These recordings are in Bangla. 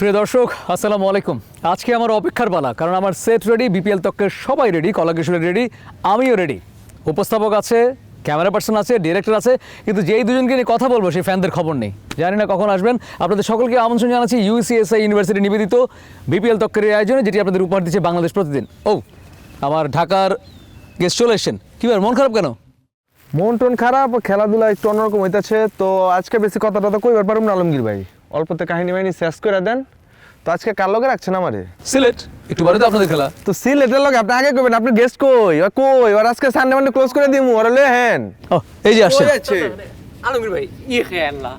প্রিয় দর্শক আসসালামু আলাইকুম। আজকে আমার অপেক্ষার পালা, কারণ আমার সেট রেডি, বিপিএল তক্কের সবাই রেডি, কলাকিশোরের রেডি, আমিও রেডি। উপস্থাপক আছে, ক্যামেরা পার্সন আছে, ডিরেক্টর আছে, কিন্তু যেই দুজনকে নিয়ে কথা বলবো সেই ফ্যানদের খবর নেই, জানি না কখন আসবেন। আপনাদের সকলকে আমন্ত্রণ জানাচ্ছি ইউসিএসআই ইউনিভার্সিটি নিবেদিত বিপিএল তক্কের এই আয়োজনে, যেটি আপনাদের উপহার দিচ্ছে বাংলাদেশ প্রতিদিন। আমার ঢাকার গেস্ট চলে এসছেন। কি ব্যাপার, মন খারাপ কেন? মন টন খারাপ, খেলাধুলা একটু অন্যরকম হইতেছে। তো আজকে বেশি কথাটা তো কইবার পারুম না আলমগীর ভাই, অল্পতে কাহিনী বাহিনী শেষ করে দেন। তো আজকে কার লগে রাখছেন আমারে? সিলেট একটু বারে তো আপনাদের খেলা। তো সিলেটের লগে আপনি আগে কইবেন, আপনি গেস্ট কই ওর আজকে সানডে মানডে ক্লোজ করে দিমু ওরে লয়ে হেন। ও এই যে আসছে আলমগীর ভাই খেয়াল্লা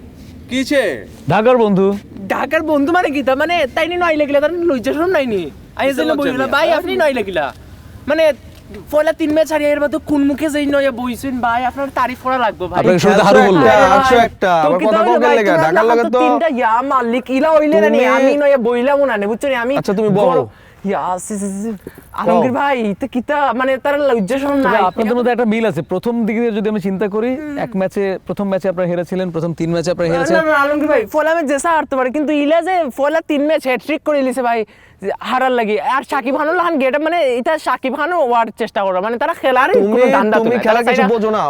কিছে ঢাকার বন্ধু। ঢাকার বন্ধু মানে কি মানে তাই নি নয় লাগিলা তার লজ্জা শরম নাইনি আইছিল বইলা ভাই আপনি নয় লাগিলা মানে পয়লা 3 ম্যাচ হারিয়ে এর মধ্যে কোন মুখে যাই নয় বইছেন ভাই, আপনার তারিফ করা লাগবে ভাই। আপনার শুরুতে হারু বললো আচ্ছা একটা আবার কথা বলতে লাগা ঢাকার লগে তো তিনটা ইয়া মালিক ইলা হইলে না আমি নয় বইলাম না বুঝছো আমি। আচ্ছা তুমি বলো আলমগীর ভাই তো কিতা মানে তার লজ্জা শরম নাই। আপনাদের মধ্যে একটা মিল আছে। প্রথম দিকে যদি আমি চিন্তা করি, প্রথম ম্যাচে আপনারা হেরেছিলেন, প্রথম 3 ম্যাচে আপনারা হেরেছেন। না আলমগীর ভাই ফলা ম্যাচ জেসা হারতে পারে, কিন্তু ইলা যে ফলা 3 ম্যাচ হ্যাটট্রিক করে লিছে ভাই হারার লাগি। আর সাকিব খানও লাহান গেটা মানে এটা সাকিব খানও ওয়ার চেষ্টা করে, মানে তারা খেলার কোনো দান্দা তুমি খেলা কিছু বোঝো না।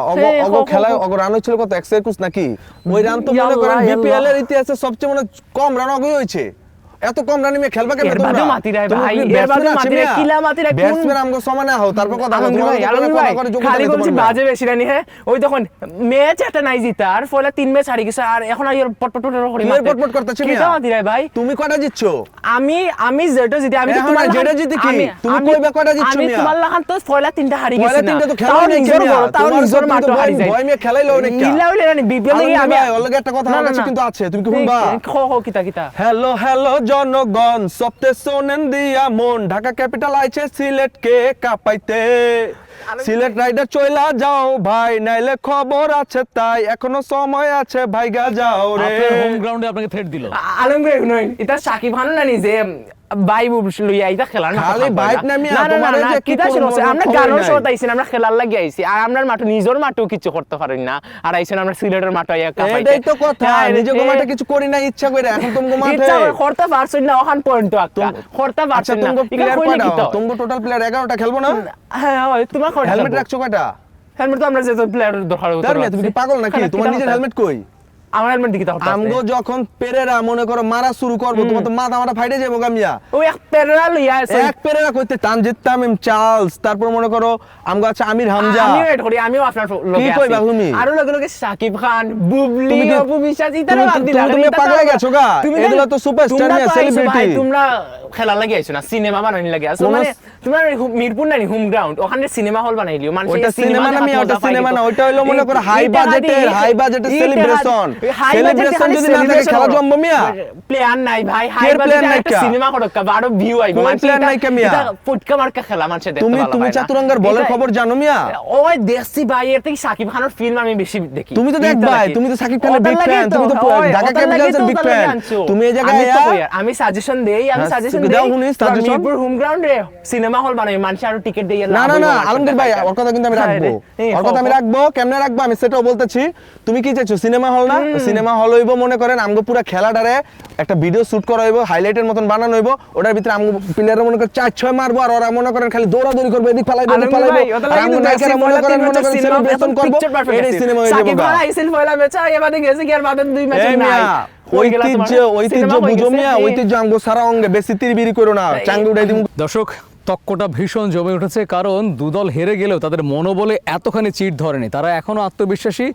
অগ খেলা অগ রান হইছিল কত 121 নাকি? ওই রান তো মনে করেন বিপিএল এর ইতিহাসে সবচেয়ে মানে কম রান অগই হইছে। এত কম রান নিয়ে খেলবা কেন তোমরা? এরবাদে মাতিরাই ভাই, এরবাদে মাতিরাই কিলা মাতিরাই কোন ব্যাটসম্যান আমগো সমানে হও, তারপর কথা বলতে খালি বলছি বাজে বেশি রানি। হ্যাঁ ওই দেখুন ম্যাচ একটা নাই জিতার ফলে 3 ম্যাচ হারিয়ে গেছে, আর এখন আর পটপট করে মারতে পটপট করতেছ মিয়া। কিলা মাতিরাই ভাই তুমি কয়টা জিতছো? আমি যেটা জিতে আমি তো তোমার যেটা জিতে কি তুমি কইবা কয়টা জিতছো মিয়া? আমি তোমার লাগান তো ফয়লা 3টা হারিয়ে গেছে না, ফয়লা 3টা তো খেলা নেই মিয়া। তাও নিজের মাঠে হারি যায় ভয় মিয়া খেলাইলো অনেক কিলা হইলে রানি বিপিএল এ আমি অলরেডি একটা কথা আমার কাছে কিন্তু আছে, তুমি কি শুনবা? কিতা হ্যালো হ্যালো জনগণ সবতে শোনেন দিয়া মন, ঢাকা ক্যাপিটাল আইছে সিলেটকে কাঁপাইতে। সিলেট রাইডার চইলা যাও ভাই, নাইলে খবর আছে তাই, এখনো সময় আছে ভাইগা যাও রে। আপনার হোম গ্রাউন্ডে আপনাকে থ্রেট দিল আলমগীর নয়, এটা সাকিব খান না নিজে বাইব লইয়া এটা খেলা না খালি বাইব না মিয়া তোমারে যে কি করব আমরা গানোর শট আইছেন, আমরা খেলার লাগি আইছি, আর আমরার মাঠ নিজের মাঠও কিছু করতে পারেন না, আর আইছেন আমরা সিলেটের মাঠ আইয়া কাপাইতে। এটাই তো কথা, নিজে মাঠে কিছু করি না ইচ্ছা করে, এখন তুমি মাঠে ইচ্ছা করতে পারছই না, ওখান পয়েন্ট তো একটা করতে পারছই না। তুমি প্লেয়ার কয়টা? তুমি টোটাল প্লেয়ার 11টা খেলবো না? হ্যাঁ তোমার হেলমেট রাখছো কয়টা? হেলমেট তো আমরা যে প্লেয়ার দরকার হতো। তুমি কি পাগল নাকি? তোমার নিজের হেলমেট কই? আমার হেলমেট দিকে তাও আমগো যখন পেরেরা মনে করো মারা শুরু করব, তোমার তো মাথা মাথা ফাইটে যাবো গামিয়া। ওই এক পেরেরা লইয়া আছে, এক পেরেরা কইতে তানজিদ তামিম চার্লস, তারপর মনে করো আমগো আছে আমির হামজা। আমি ওয়েট করি, আমিও আপনার লগে আছি। কি কইবা তুমি? আরো লগে লগে সাকিব খান, বুবলি, অপু বিশ্বাস ইতারে বাদ দিলা। তুমি পাগল হয়ে গেছো গা? এগুলা তো সুপারস্টার না, সেলিব্রিটি। তোমরা খেলা লাগি আইছো না, সিনেমা বানানি লাগি আছো, মানে তোমার মিরপুর নাই হোম গ্রাউন্ড, ওখানে সিনেমা হল বানাইলিও মানুষ। ওটা সিনেমা না মিয়া, ওটা সিনেমা না, ওটা হলো মনে করো হাই বাজেটের সেলিব্রেশন। সেলিব্রেশন যদি না থাকে খেলা জমবো মিয়া? প্লেয়ার নাই ভাই, হাই বাজেটের সিনেমা করক কা বারো ভিউ আইবো মানুষ। প্লেয়ার নাই কে মিয়া? এটা ফুটকা মার্কা খেলা মানুষ দেখতে ভালো লাগে। তুমি চাতুরঙ্গার বলের খবর জানো মিয়া? ওই দেখছি ভাই, এর থেকে সাকিব খানের ফিল্ম আমি বেশি দেখি। তুমি তো দেখবাই, তুমি তো সাকিব খানের বিগ ফ্যান, তুমি তো ঢাকা ক্যাপিটালসের বিগ ফ্যান। তুমি এই জায়গায় আমি সাজেশন দেই, মিরপুর হোম গ্রাউন্ডে সিনেমা হল বানাই, মানুষ আরো টিকিট দেই। না না না আলমগীর ভাই, ওর কথা কিন্তু আমি রাখবো, ওর কথা আমি রাখবো। কেমনে রাখবো আমি সেটাও বলতেছি। তুমি কি চাইছো সিনেমা হল না? সিনেমা হল হইবো মনে করেন আমগো পুরো খেলাটারে একটা ভিডিও শুট করা হইবো, হাইলাইটের মতন বানানো হইবো, ওটার ভিতরে আমগো প্লেয়াররা মনে করেন 4-6 মারবো, আর ওরা মনে করেন খালি দৌড়াদৌড়ি করবে, এদিক ফালাইবে ওদিক ফালাইবে, আর আমগো নায়িকারা মনে করেন সেলিব্রেশন করব। এটাই সিনেমা হয়ে যাবে। সাকিব খান আইসিল পয়লা ম্যাচ এবারে গেছে কি আর বাদে 2 ম্যাচ নাই। ঐতিহ্য বুঝো মিয়া, ঐতিহ্য আমগো সারা অঙ্গে বেশি তিরবিরি করো না, চাঙ্গে উড়াই দিমু। দর্শক তক্কটা ভীষণ জমে উঠেছে, কারণ দুদল হেরে গেলেও তাদের মনোবলে এতখানি চিট ধরেনি। তারা এখনও আত্মবিশ্বাসী।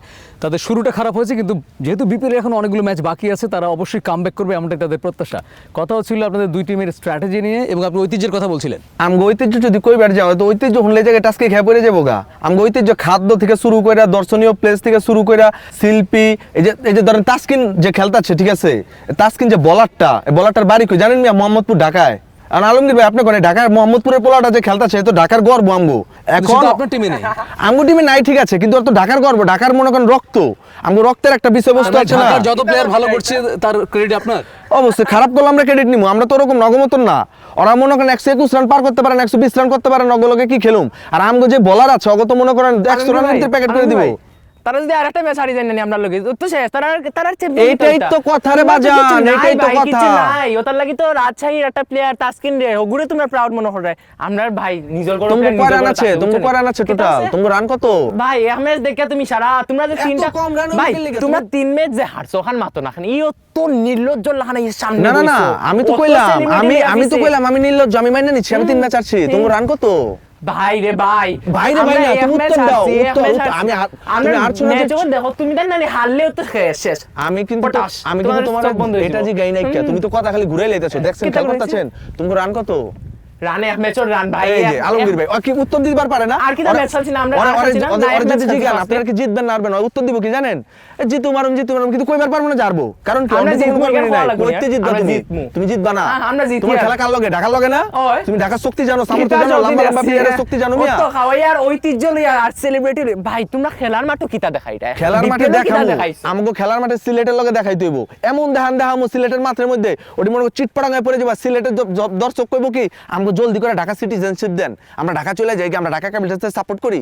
তাদের শুরুটা খারাপ হয়েছে, কিন্তু যেহেতু বিপিএল এখন অনেকগুলো ম্যাচ বাকি আছে, তারা অবশ্যই কামব্যাক করবে, এমনটাই তাদের প্রত্যাশা। কথা হচ্ছিল আপনাদের দুই টিমের স্ট্র্যাটেজি নিয়ে, এবং আপনি ঐতিহ্যের কথা বলছিলেন। আমগো ঐতিহ্য যদি কইবার যাও, তো ঐতিহ্য হলে জায়গায় টাস্কে খেয়ে পড়ে যাবো গা। আমগো ঐতিহ্য খাদ্য থেকে শুরু করে, দর্শনীয় প্লেস থেকে শুরু করে, শিল্পী, এই যে ধরেন তাসকিন যে খেলতাছে, ঠিক আছে, তাসকিন যে বলারটার বাড়ি কই জানেন মিয়া? মোহাম্মদপুর, ঢাকায়। আর আলমগীর ভাই আপনি কোনে ঢাকার মোহাম্মদপুরের পোলাটা যে খেলতাছে, তো ঢাকার গর্ব আমগো। এখন আপনার টিমে নেই, আমগো টিমে নাই, ঠিক আছে, কিন্তু ওর তো ঢাকার গর্ব, ঢাকার মনে করেন রক্ত, আমগো রক্তের একটা বিষয়বস্তু আছে না। যত প্লেয়ার ভালো করছে তার ক্রেডিট আপনার। অবশ্যই খারাপ করলে আমরা ক্রেডিট নিবো, আমরা তো ওরকম নগমতন না। ওরা মনে করেন 121 রান পার করতে পারেন, 120 রান করতে পারেন, নগলকে কি খেলুম। আর আমগো যে বলার আছে অগত মনে করেন 100 রানের প্যাকেট করে দিব। তারা যদি আরেকটা ম্যাচ হারিয়ে যায় না আপনার লগে তো শেষ তারা এইটাই তো কথা রে বাজান, এইটাই তো কথা। নাই ওটার লাগি তো রাজশাহীর একটা প্লেয়ার তাসকিন রে ওগুরে তোমরা প্রাউড মনে করে আমরার ভাই নিজের গড় তুমি করান আছে, তুমি করান আছে টোটাল, তুমি রান কত? ভাই এক ম্যাচ দেখে তুমি সারা তোমরা যে এত তিনটা কম run ভাই হইতে লেগে তোমরা তিন ম্যাচ যে হারছো ওখান মাত্র না খান ইও তো নির্লজ্জ লাহানা এর সামনে না না না, বইছো। আমি তো অত কইলাম, celebrity আমি তো আছে। কইলাম আমি নির্লজ্জ, আমি মাইনে নিচ্ছি, আমি 3 ম্যাচ আছি, তুমি রান কত? ভাই রে ভাই ভাই রে ভাই না, তুমি উত্তর দাও, উত্তর, তুমি আর শোনা যে দেখো তুমি দেন না হারলেও তো শেষ আমি কিন্তু পটাশ, তোমার চোখ বন্ধ হয়ে এটা যাবো। যে গাই নাই কে, তুমি তো কথা খালি ঘুরে লাইতাছো, দেখছেন কিতা খেল করেছি? করতেছেন, তুমি রান কত? রানে এক ম্যাচের রান ভাই এই যে আলমগীর ভাই, ও কি উত্তর দিবার পারে না? আর কি তা ম্যাচ চলছে না, আমরা আর খেলছি না, না, এক ম্যাচ যদি খেলছি জিগান first আপনারা কি জিতবেন না হারবেন, ও উত্তর দিব কি জানেন? জিতু মারুম কিন্তু কইবার পারবো না জারবো, কারণ কি আমরা অন্য জিতবো, কোনো এখানে নাই, হওয়া লাগবে না, কইতে জিতবা আমরা তুমি, জিতমু। তুমি জিতবা না, আমরা জিতি তোমার আর। খেলা কার লগে, ঢাকার লগে না? ওই। তুমি ঢাকার শক্তি জানো, সামর্থ্য কিতা জানো, জলদি লম্বা লম্বা যাচ্ছি, প্লেয়ারের শক্তি জানো মিয়া। কত খাওয়াই আর ঐতিহ্য লইয়া আর সেলিব্রিটি ভাই তোমরা খেলার মাঠও কিতা দেখাই রে খেলার মাঠে বিপিএল ও কিতা দেখাবো, দেখাইছো? আমাকে খেলার মাঠে সিলেটের লগে দেখাইতে হইব, এমন দেখামু সিলেটের মাঠের মধ্যে ওটি মনে করো চিটপাড়াঙ্গায় পড়ে যাবা, সিলেটের দর্শক কইব কি আমাকে জলদি করে ঢাকা সিটিজেনশিপ দেন, আমরা ঢাকা চলে যাই কি, আমরা ঢাকা ক্যাপিটালসে সাপোর্ট করি।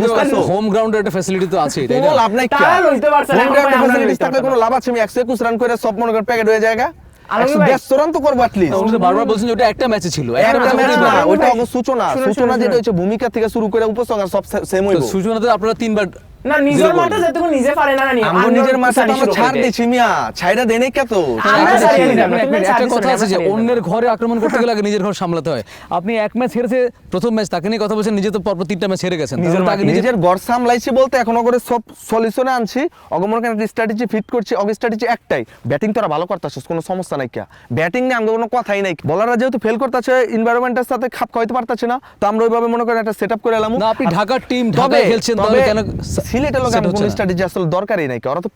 বুঝতেছো? হোম গ্রাউন্ডের একটা ফ্যাসিলিটি তো আছে, তাই কোনো না? লাভ নাই কি? তারা লইতে পারছে না, হোম এখন গ্রাউন্ডে ভাই আমরা facilities লইতে থাকলে পারবো কোনো লাভ আছে? আমি 121 রান করে সব মনে করেন প্যাকেট হয়ে জায়গা, আলমগীর ভাই, 150 রান তো করবো অ্যাটলিস্ট। উনি তো বারবার বলছেন যে ওটা একটা ম্যাচে ছিল, একটা match ম্যাচ হতেই না, পারে। ওইটা ভাই, অবশ্য সূচনা, শুনুন, সূচনা শুনুন, যেটা হচ্ছে ভূমিকা থেকে শুরু করে উপসংহার সব সেম হইব। সুজনাতে আপনারা 3 বার না নিজের zero মাঠে করে। যেটুকু নিজে পারে না নি আমগো নিজের মাঠে তো আমরা ছাড় দিছি মিয়া, ছাইড়া দেই নাই কত? আমরা ছাড় ছাড়িয়ে দিছি। দিলাম। এক মিনিট, তুমি একটা ছাড় কথা দিছো না, আছে যে আমরা ছাড়িয়ে অন্যের ঘরে আক্রমণ করতে গেলে আগে নিজের ঘর সামলাতে হয়। আপনি এক ম্যাচ হেরেছে, প্রথম ম্যাচ তাকে নিয়ে কথা বলছেন, নিজে তো পরপর 3টা ম্যাচ হেরে গেছেন, নিজের তাহলে তাকে নিজে নিজের গড় সামলাইছি বলতে এখনো করে সব সলিউশনে আনছি, অগমন কেন স্ট্র্যাটেজি ফিট করছি, অগ স্ট্র্যাটেজি একটাই, ব্যাটিং তোরা ভালো করতাছিস, কোনো সমস্যা নাই কি, ব্যাটিং নিয়ে আমাদের কোনো কথাই নাই, বলাররা যেহেতু ফেল করতেছে, এনভায়রনমেন্টের সাথে খাপ খাওয়াইতে পারতাছে না, তো আমরা ওইভাবে মনে করেন একটা সেটআপ করে এলাম। না, আপনি ঢাকার টিম ঢাকায় খেলছেন, তাহলে কেন সিলেটের লোক set হচ্ছে কোনো না? স্ট্র্যাটেজি আসলে দরকারই নাই, ওরা তো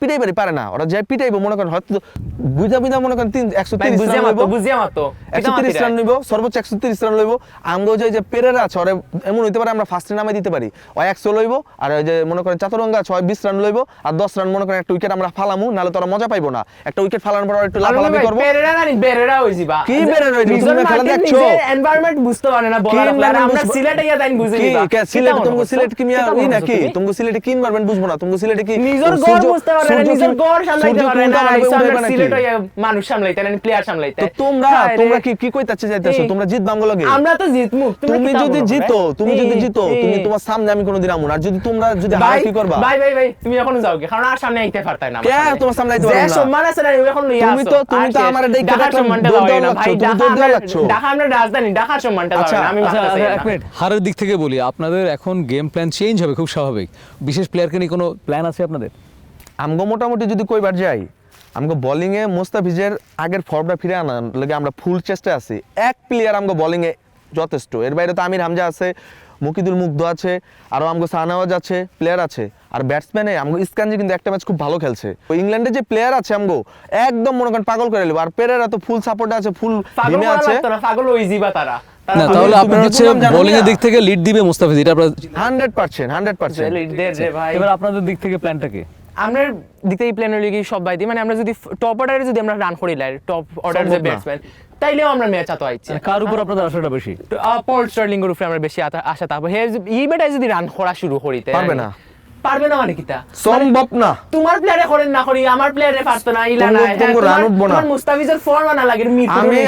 পিটাইবারই পারে না, ওরা যে পিটাইবো মনে করেন হয়তো বুঝা মনে করেন 130 বুঝিয়া রান মাতো লইবো, বুঝিয়া মাতো 130 রান নিব, সর্বোচ্চ 130 রান লইব। আমগো যে পেরেরা আছে ওরে এমন হইতে পারে আমরা ফার্স্টে নামে দিতে পারি, ওই 100 লইব, আর ওই যে মনে করেন চাতুরঙ্গা 20 রান লইব, আর 10 রান মনে করেন একটা উইকেট আমরা ফালামু, নালে তোরা মজা পাইবো না, একটা উইকেট ফালানোর পর একটু লাফালাফি করব। বেরেরা না বেরেরা হই যাবা কি বেরেরা হইছি? তুমি খেলা দেখছো? এনভায়রনমেন্ট বুঝতে পারে না বলার প্লেয়ার আমরা সিলেটে গিয়া তাই বুঝে কি নিবা সিলেট, তুমি সিলেট কি মিয়া ওই নাকি, তুমি সিলেটে কি এনভায়রনমেন্ট বুঝবো না, তুমি সিলেটে কি নিজের গড় বুঝতে পারে না, নিজের গড় সামলাইতে পারে না, আমরা সিলেট হইয়া মানুষ সামলাইতে না, প্লেয়ার সামলাইতে। তো তোমরা কি কইতাছে যাইতাছো, তোমরা জিতবা আমগো লগে, আমরা তো জিতমু, তুমি যদি জিতো, তুমি তোমার সামনে আমি কোনোদিন আমু না, আর যদি তোমরা যদি হারো কি করবা? ভাই তুমি এখন যাও কি, কারণ আর সামনে আইতে পারতাই না। কে তোমার সামনে আইতে পারবে না? সম্মান আছে না এখন লইয়া তুমি আসো। তো আমারে দেখে ঢাকার দেখলাম, সম্মানটা দৌড় দাও না দেওয়া ভাই, লাগছো, তুমি দৌড় দেওয়া লাগছো। ঢাকা আমরা রাজধানী, ঢাকার সম্মানটা দাও আচ্ছা, না, আমি আচ্ছা, মানতে চাই এক না। মিনিট, হারের দিক থেকে বলি, আপনাদের এখন গেম প্ল্যান চেঞ্জ হবে, খুব স্বাভাবিক। বিশেষ প্লেয়ারকে নিয়ে কোনো প্ল্যান আছে আপনাদের? আমগো মোটামুটি যদি কইবার যাই, আমগো বোলিং এ মুস্তাফিজের আগের ফর্মটা ফিরে আনার লাগে আমরা ফুল চেষ্টা আছি। এক প্লেয়ার আমগো বোলিং এ যথেষ্ট, এর বাইরে তো আমির হামজা আছে, মুকিদুল মুগ্ধ আছে, আরো আমগো সানাওয়াজ আছে, প্লেয়ার আছে, আর ব্যাটসম্যানে আমগো ইসকানজি কিন্তু একটা ম্যাচ খুব ভালো খেলছে। ওই ইংল্যান্ডের যে প্লেয়ার আছে আমগো একদম মনে করেন পাগল করে নেব, আর পেরেরা তো ফুল সাপোর্টে আছে, ফুল পাগল টিমে করা আছে। লাগতো না, পাগল হই যাবা তারা। না, তাহলে আপনার হচ্ছে বোলিং এর দিক থেকে লিড দিবে মুস্তাফিজ, এটা আপনার 100%। ভাই এবার আপনাদের দিক থেকে প্ল্যানটা কি? আমরা দিতে এই প্ল্যানের লিগে সব বাই দিই, মানে আমরা যদি টপ অর্ডারে যদি আমরা রান করি লাই টপ অর্ডার যে সম্ভব না। ব্যাটসম্যান, তাইলেও আমরা ম্যাচ আতো আইছি। মানে কার উপর আপনাদের আশাটা বেশি? পল স্টার্লিং এর উপরে আমরা বেশি আশা থাকবো। হে এই বেটাই যদি রান করা শুরু করিতে পারবে না মানে কিতা সম্ভব না। তোমার প্লেয়ারে করেন না করি, আমার প্লেয়ারে পারতো না, ইলা না, রান উঠবো না। তোমার মুস্তাফিজের ফর্ম না লাগে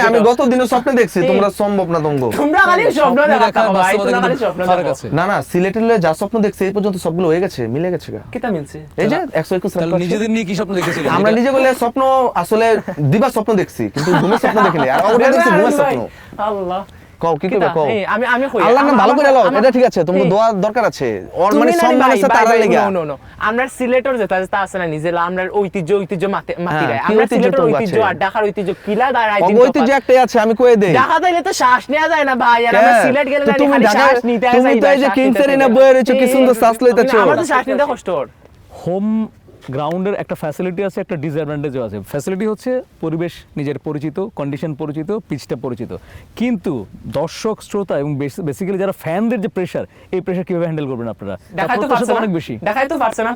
আমি গত দিনে স্বপ্নে দেখছি তোমরা সম্ভব না তোমগো। তোমরা খালি স্বপ্ন দেখা ভাই, তোমরা খালি স্বপ্ন ফারাক দেখো। আছে। না সিলেটের লয়ে যা স্বপ্ন দেখছি এই পর্যন্ত সবগুলো হয়ে গেছে, মিলে গেছে গা। কিতা মিলছে? এই যে 121 রান তাহলে করছে। নিজেদের নিয়ে কি স্বপ্ন দেখেছিলেন? আমরা নিজে বলে স্বপ্ন আসলে দিবা স্বপ্ন দেখছি, কিন্তু ঘুমের স্বপ্ন দেখিনি, আর ওটা দেখছি ঘুমের স্বপ্ন। আল্লাহ কও কি করবে কও? আমি কই আল্লাহর নাম ভালো করে লও, এটা ঠিক আছে, তোমার দোয়া দরকার আছে, ওর মানে সম্মান আছে তার লাগা। নো আমরা সিলেটের যেটা আছে না, নিজে আমরা ঐতিহ্য মাটি রায়, কি আমরা ঐতিহ্য সিলেটের তোমার ঐতিহ্য আছে? আর ঢাকার ঐতিহ্য কিলা দাঁড়ায় দিন। ঐতিহ্য একটাই আছে, আমি কয়ে দেই। ঢাকা তাইলে তো শ্বাস নেওয়া যায় না ভাই, আর আমরা সিলেট গেলে না তুমি খালি ঢাকা, শ্বাস নিতে যায়। তুমি তো এই যে কিংসের এনে বয়ে রইছো, কি সুন্দর শ্বাস লইতেছো। আমার তো শ্বাস নিতে কষ্ট। হোম গ্রাউন্ডের একটা ফ্যাসিলিটি আছে, একটা ডিসঅ্যাডভান্টেজও আছে। ফ্যাসিলিটি হচ্ছে পরিবেশ নিজের পরিচিত, কন্ডিশন পরিচিত, পিচটা পরিচিত, কিন্তু দর্শক শ্রোতা এবং বেসিক্যালি যারা ফ্যানদের যে প্রেশার, এই প্রেশার কিভাবে হ্যান্ডেল করবেন আপনারা? দেখাই তো প্রত্যাশা পারছে না, অনেক বেশি। দেখাই তো পারছে না।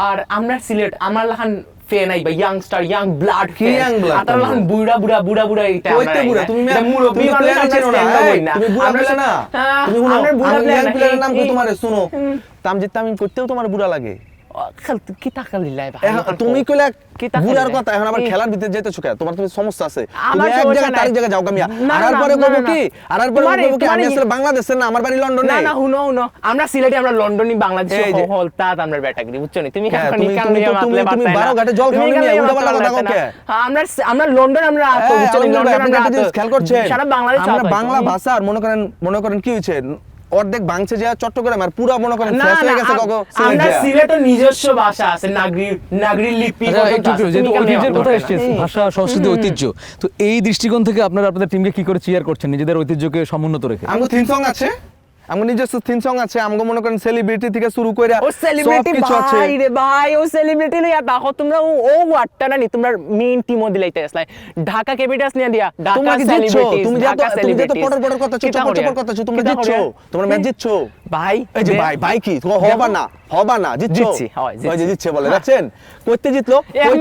আর আমরা সিলেট আমার লাহান ফ্যান আইবা ইয়াংস্টার ইয়াং ব্লাড কি young blood আর এখন বুড়া এটা কইতে বুড়া তুমি মুরব্বি প্লেয়ার আছো না তুমি বুড়া প্লেয়ার না তুমি শুনো আমরা বুড়া আমি প্লেয়ার young player এর নাম কি তোমারে শুনো তামজিদ তামিম করতেও তোমার বুড়া লাগে কি টাকা লিলাই ভাই এখন তুমি কইলা কি টাকা বুড়ার দিলাই? কথা এখন আবার খেলার ভিতরে যেতেছো কেন তোমার তুমি সমস্যা আছে আমার তুমি এক সমস্যা জায়গা নাই। তারিখ জায়গা যাও কামিয়া না, আর না, পরে না, কইবো না, কি আর পরে তোমারই- কইবো কি আমি তোমারই- আসলে বাংলাদেশের না আমার বাড়ি লন্ডনে না হুনো আমরা সিলেটে আমরা লন্ডনে বাংলাদেশে এই যে। হলতাত আমরা ব্যাটাগরি বুঝছো নি তুমি হ্যাঁ, এখন তুমি- নিকাল তুমি নিয়ে তো- মাতলে তুমি পারতাই না 12 ঘাটে জল তুমি খাওনি নিকাল নিয়ে, নিয়ে উল্টা মাতলে পাল্টা কথা পারতাই না। কাউকে। আমরা লন্ডন আমরা আতো হ্যাঁ, বুঝছো নি আলমগীর ভাই, লন্ডন আপনি আমরা একটা আতো জিনিস খেয়াল করছেন সারা বাংলাদেশ আমরা বাংলা ভাষা আর মনে করেন কি হয়েছে অর্ধেক বাংছে যে চট্টগ্রাম আর পুরা মনে করেন না শেষ হয়ে না গেছে কগো আমরা সিলেটের নিজস্ব ভাষা আছে নাগরি লিপি আচ্ছা, পর্যন্ত একটু আছে। যেহেতু তুমি কেন ঐতিহ্যের নেওয়া কথা দরকার এসছে না? ভাষা সংস্কৃতি ঐতিহ্য তো এই দৃষ্টিকোণ থেকে আপনারা আপনাদের টিমকে কি করে চিয়ার করছেন নিজেদের ঐতিহ্যকে সমুন্নত রেখে আমগো থিম সং আছে আমগো নিজস্ব থিম সং আছে আমগো মনে করেন সেলিব্রিটি থেকে শুরু কইরা ও সেলিব্রিটি সবকিছু আছে ভাই রে ভাই ও সেলিব্রিটি লইয়া দেখো তোমরা ও ওয়াটটা না নি তোমরা মেইন টিমও দিলাইতে আসলাই ঢাকা ক্যাপিটালস নিয়ে দিয়া তোমরা ঢাকা কি জিতছো সেলিব্রিটি তুমি যে তো পটর কথা চো চপর কথা চো তোমরা জিতছো তোমরা ম্যাচ জিতছো ভাই এই যে ভাই কি হবা না জিতছো জিতছি, হয়, জিতছি। ওই যে জিতছে বলে দেখছেন কইতে জিতলো এক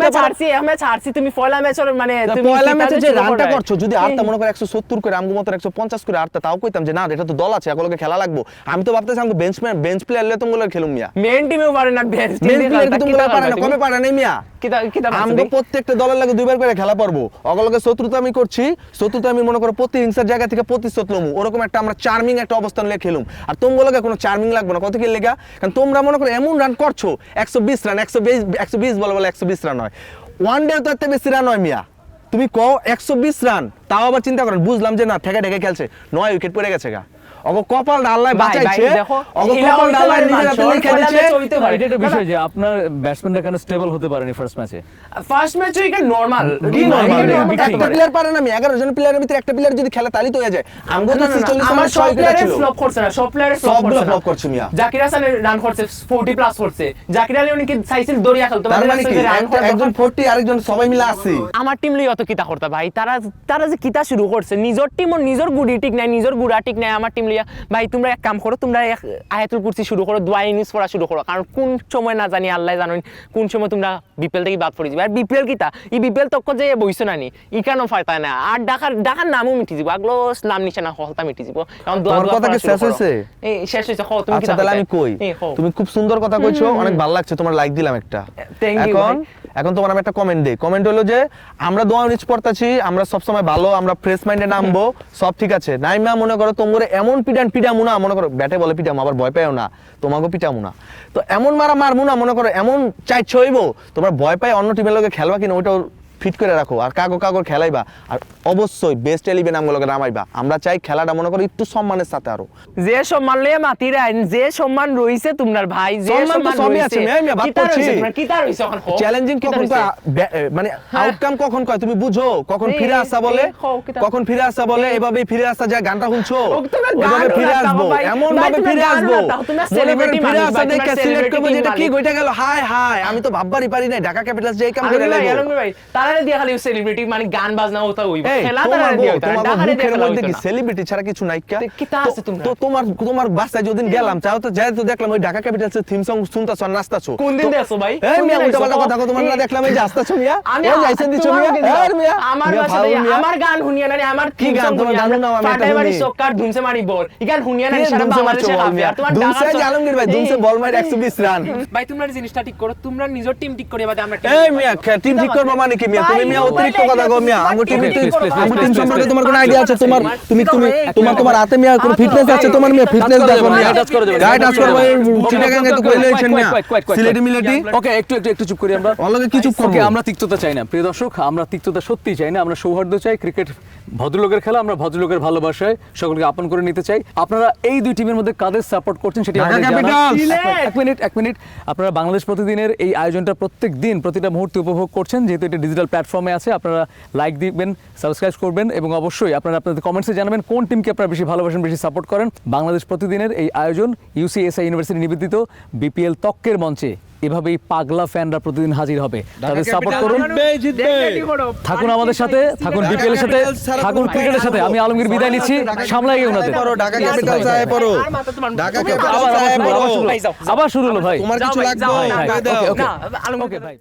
ম্যাচ হারছি তুমি পয়লা ম্যাচের মানে তুমি পয়লা কি ম্যাচে তাদের যে শুরু রানটা করাই? করছো যদি হারতা মনে করে 170 করে আমগো মতো 150 করে হারতা তাও কইতাম যে না এটা তো দল আছে একলগে খেলা লাগবো আমি তো ভাবতেছি আমগো বেঞ্চ প্লেয়ার লে তোমরা খেলুম মিয়া মেইন টিমেও পারে না বেঞ্চ মেন প্লেয়ার কি তোমরা পারে না কবে পারে নাই মিয়া কিতা আমগো প্রত্যেকটা দলের লাগে দুইবার করে খেলা পারবো অগলগে শত্রুতা আমি করছি শত্রুতা আমি মনে করো প্রতিহিংসার জায়গা থেকে প্রতিশোধ লমু ওরকম একটা আমরা চার্মিং একটা অবস্থান লিয়ে খেলুম আর তোমগুলোকে কোনো চার্মিং লাগবে না কত কি লেগা কারণ তোমরা মনে করো এমন রান করছো 120 রান 120 বলে 120 রান হয় ওয়ান ডে তো এত বেশি রান হয় মিয়া তুমি কও 120 রান তাও আবার চিন্তা করেন বুঝলাম যে না ঠেকা ঠেকে খেলছে 9 উইকেট পড়ে গেছে গা অগো কপাল আল্লাহ বাঁচাইছে অগো কপাল আল্লাহ নিজের হাতে লিখে দিয়েছে এটা একটা বিষয় যে আপনার ব্যাটসম্যানরা কেন স্টেবল হতে পারেনি ফার্স্ট ম্যাচে ফার্স্ট ম্যাচে এটা নরমাল কি নরমাল একটা প্লেয়ার পারে না আমি 11 জন প্লেয়ারের ভিতরে একটা প্লেয়ার যদি খেলে তাহলে তো হয়ে যায় আমগো তো 46 আমার আমার সব 6 উইকেট প্লেয়ারে ছিল ফ্লপ করছে না সব প্লেয়ারে ফ্লপ সবগুলো করছে flop করছে মিয়া। জাকির হাসানের রান করছে 40 প্লাস করছে জাকির আলী উনি কি চাইছিল দরিয়া খেলতে তার মানে কি একজন 40 আরেকজন সবাই মিলে আসি আমার টিম লই অত কিতা করতে ভাই তারা যে কিতা শুরু করছে নিজের টিম ও নিজের গুডি ঠিক নাই নিজের গুড়া ঠিক নাই আমার টিম লইয়া ভাই তোমরা এক কাম করো তোমরা আয়াতুল কুরসি শুরু করো দোয়া ইউনিস পড়া শুরু করো কারণ কোন সময় না জানি আল্লাহ জানেন কোন সময় তোমরা বিপিএল থেকে বাদ পড়ে যাবে আর বিপিএল কিতা এই বিপিএল তক যে বইছো না নি ই কেন ফায়তা না আর ঢাকার নামও মিটি যাব আগলো নাম নিশানা হলতা মিটি যাব এখন দোয়া তোমার কথা কি শেষ হইছে এই শেষ হইছে কও তুমি আচ্ছা তাহলে আমি কই তুমি খুব সুন্দর কথা কইছো অনেক ভালো লাগছে তোমার লাইক দিলাম একটা Thank you, এখন তোমার আমি একটা কমেন্ট দেই কমেন্ট হলো যে আমরা দোয়া নিচ পড়তাছি আমরা সব সময় ভালো আমরা ফ্রেশ মাইন্ডে নামবো সব ঠিক আছে নাইমা মনে করো তোমরে এমন পিটামু না মনে করো ব্যাটে বলে পিটামু আবার ভয় পায়ও না তোমাকে পিটামু না তো এমন মারমু না মনে করো এমন চাইছো হইবো তোমরা ভয় পায় অন্য টিমের লগে খেলবা কিনা ওইটাও ফিট করে রাখো আর কাগর খেলাইবা আর অবশ্যই বেস্ট 11 আমগুলোকে নামাইবা আমরা চাই খেলাটা মনে করো একটু সম্মানের সাথে আরো যে সম্মান লইয়া মাতি রাইন যে সম্মান রইছে তোমার ভাই যে সম্মান তো সম্মান সবই রইছে আছে, আমি বাদ কিতা করছি। রইছে তোমার কিতা রইছে এখন হো চ্যালেঞ্জিং কখন কয় মানে আউটকাম কখন কয় তুমি বুঝো কখন এই, ফিরে আসা বলে এই, হও, কিতা? কখন ফিরে আসা বলে এভাবেই ফিরে আসা যায় গানটা শুনছো ও, তোমরা গান ওইভাবে ফিরে রাখতাও আসবো ভাই। এমন ভাই, ভাবে তোমরা ফিরে গান আসবো রাখতাও, তোমরা মনে করেন celebrity ফিরে মানুষ আসা ভাই, দেখে তোমরা সিলেক্ট করবো celebrity যেটা কি মালিক। গইটা গেল হাই আমি তো ভাববারই পারি নাই ঢাকা ক্যাপিটালস যে এই কাম করে লাগবো আলমগীর ভাই তারা দিয়া খালি সেলিব্রিটি মানে গান বাজনা ওটা হইব এই, খেলা তোমার তারা বউ, দিয়া তোমার ঢাকারে মুখের দিয়া মধ্যে কি খেলা সেলিব্রিটি ছাড়া কিছু নাই কা? তো কিতা আছে তোমরা? তো তোমার বাসায় যেদিন গেলাম চাও তো যাই তো দেখলাম ওই ঢাকা ক্যাপিটালসের থিম সং শুনতাছো আর নাচতাছো কোন দিন দেখছো ভাই? এই কোন মিয়া দিন উল্টা পাল্টা দেখছো? কথা কও, তোমার না দেখলাম এই যে আসতাছো মিয়া আমি এই যাইছেন দিছো তোমার মিয়া দিন দাও। এই মিয়া আমার মিয়া, বাসায় ভালো মিয়া। আমার গান হুনিয়া না আমার কি গান? তোমার গানও নাও, আমি এটা ফাটাই বাড়ি শুনি। সক্কার ধুমসে মারি বল ইগান হুনিয়া না কি সারা দুমসে বাংলাদেশে মারছো বল হাফিয়া মিয়া? তোমার দুমসে ঢাকা যে আলমগীর ভাই, দুমসে বল মারি 120 রান। ভাই তোমরা জিনিসটা ঠিক করো তোমরা নিজের টিম ঠিক করে বাদে আমরা এই মিয়া টিম ঠিক করবা মানে কি মিয়া? তুমি মিয়া অতিরিক্ত কথা কও মিয়া। আমার টিম আমার টিম সম্পর্কে তোমার কোনো আইডিয়া আছে? তোমার হাতে মিয়া কোনো ফিটনেস আছে তোমার মিয়া? ফিটনেস দেখো মিয়া। গায়ে টাচ করবা এই চিটাগাঙ্গে তো কইলে হইছেন মিয়া। সিলেটি মিলেটি ওকে একটু চুপ করি আমরা অলগে কি চুপ করবো? ওকে আমরা তিক্ততা চাই না প্রিয় দর্শক আমরা তিক্ততা সত্যিই চাই না আমরা সৌহার্দ্য চাই ক্রিকেট ভদ্রলোকের খেলা আমরা ভদ্রলোকের ভালোবাসায় সকলকে আপন করে নিতে চাই আপনারা এই দুই টিমের মধ্যে কাদের সাপোর্ট করছেন সেটি ঢাকা আমাদের জানান। ক্যাপিটালস। এক মিনিট আপনারা বাংলাদেশ প্রতিদিনের এই আয়োজনটা প্রত্যেক দিন প্রতিটা মুহূর্তে উপভোগ করছেন যেহেতু এটা ডিজিটাল প্ল্যাটফর্মে আছে আপনারা লাইক দিবেন সাবস্ক্রাইব করবেন এবং অবশ্যই আপনারা আপনাদের কমেন্টসে জানাবেন কোন টিমকে আপনারা বেশি ভালোবাসেন বেশি সাপোর্ট করেন বাংলাদেশ প্রতিদিনের এই আয়োজন ইউসিএসআই ইউনিভার্সিটি নিবেদিত বিপিএল ত্বকের মঞ্চে এভাবেই পাগলা ফ্যানরা প্রতিদিন হাজির হবে তাদের সাপোর্ট করুন থাকুন আমাদের সাথে থাকুন বিপিএল এর সাথে থাকুন ক্রিকেটের সাথে আমি আলমগীর বিদায় নিচ্ছি সামলাই গিয়ে ওনাদের ঢাকা ক্যাপিটালস আয় পড়ো ঢাকা ক্যাপিটালস আয় পড়ো আবার শুরু হলো ভাই তোমার কিছু লাগবে ভাই, কই দাও ওকে ভাই